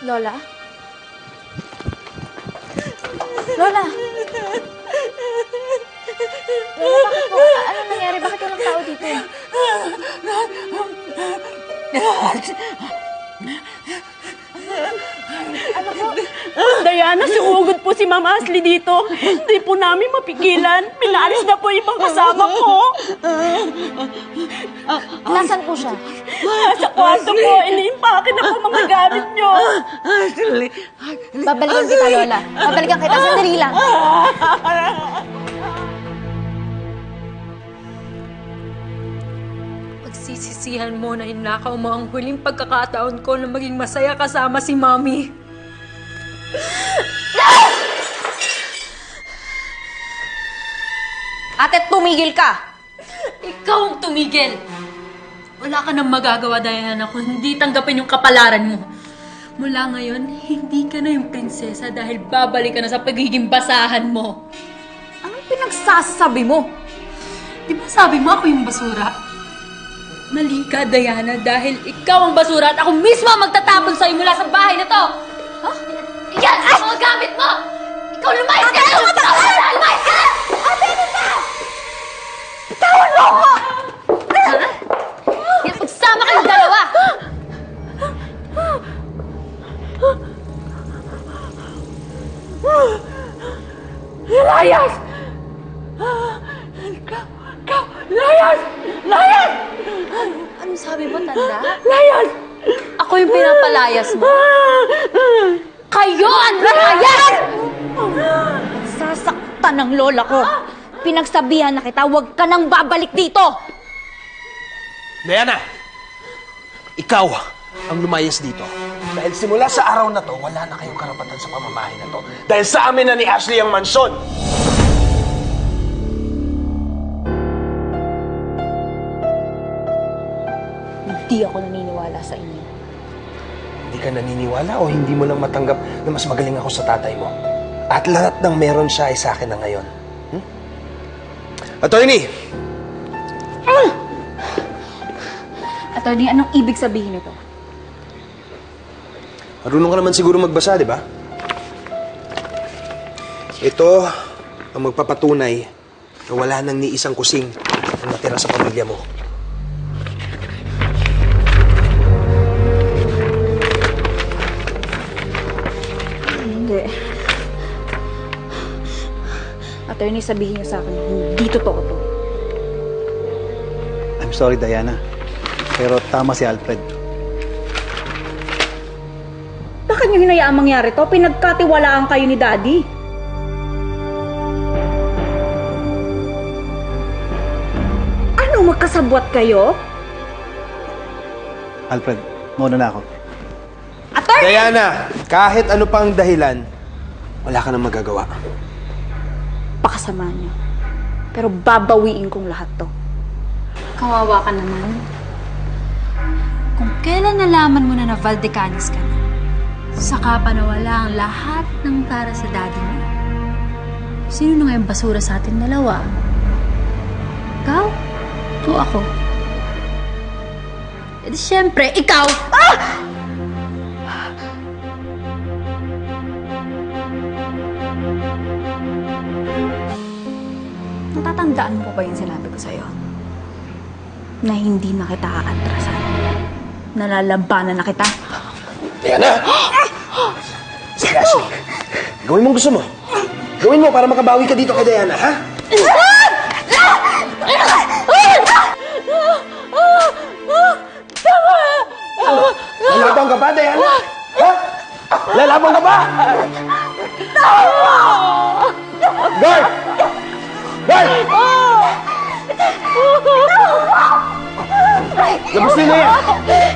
Lola? Lola! Lola, bakit po? Anong nangyari? Bakit walang tao dito? Ano po? Diana, sumugod po si Ma'am Ashley dito. Hindi po namin mapigilan. Pinalis na po ibang kasama ko. Nasaan po siya? Nasa kwarto po. Iniimpake na po mga gamit nyo. Babalikan kita, Lola. Babalikan kita. Sandali lang. Pagsisisihan mo na hinakaw mo ang huling pagkakataon ko na maging masaya kasama si Mommy. Ate, tumigil ka! Ikaw ang tumigil! Wala ka nang magagawa, Diana, kung hindi tanggapin yung kapalaran mo. Mula ngayon, hindi ka na yung prinsesa dahil babalik ka na sa pagiging basahan mo. Anong pinagsasabi mo? Di ba sabi mo ako yung basura? Mali ka, Diana, dahil ikaw ang basura at ako mismo ang magtatapon sa'yo mula sa bahay na to! Huh? Yan ang mga gamit mo! Ikaw lumayas ka! Lumayas ka! Ate, ano ba? Bitawan mo ako! Yan, magsama kayong dalawa! Layas! Layas! Layas! Anong sabi mo, Tanda? Layas! Ako yung pinapalayas mo? Kayo ang layas! Sasaktan ng lola ko. Pinagsabihan na kita, huwag ka nang babalik dito. Diana! Ikaw ang lumayas dito. Dahil simula sa araw na to, wala na kayong karapatan sa pamamahay na to. Dahil sa amin na ni Ashley ang mansyon. Hindi ako naniniwala sa inyo. Hindi ka naniniwala o hindi mo lang matanggap na mas magaling ako sa tatay mo? At lahat ng meron siya ay sa akin na ngayon. Attorney! Attorney, anong ibig sabihin nito? Marunong ka naman siguro magbasa, di ba? Ito ang magpapatunay na wala nang ni isang kusing ang natira sa pamilya mo. Hindi. Attorney, sabihin niyo sa akin, hindi totoo to. I'm sorry, Diana. Pero tama si Alfred. Bakit niyo hinayaang mangyari to? Pinagkatiwalaan kayo ni Daddy. Ano, magkasabwat kayo? Alfred, muna na ako. Attorney! Diana, kahit ano pang dahilan, wala ka nang magagawa. Pakasama niyo. Pero babawiin kong lahat to. Kawawa ka naman. Kung kailan nalaman mo na Valdecanis ka na, saka pa nawala ang lahat ng para sa daddy mo. Sino na ngayong basura sa atin dalawa? Ikaw? O ako? E di syempre, ikaw! Ah! Natatandaan mo ba yung sinabi ko sa'yo? Na hindi na kita aatrasan. Nalalabanan na kita. Diana! Sige, Ashley. Gawin mo ang gusto mo. Gawin mo para makabawi ka dito kay Diana, ha? Lalabang ka ba, Diana? Ha? Lalabang ka ba? Guard! Guard! Labas nyo na yan!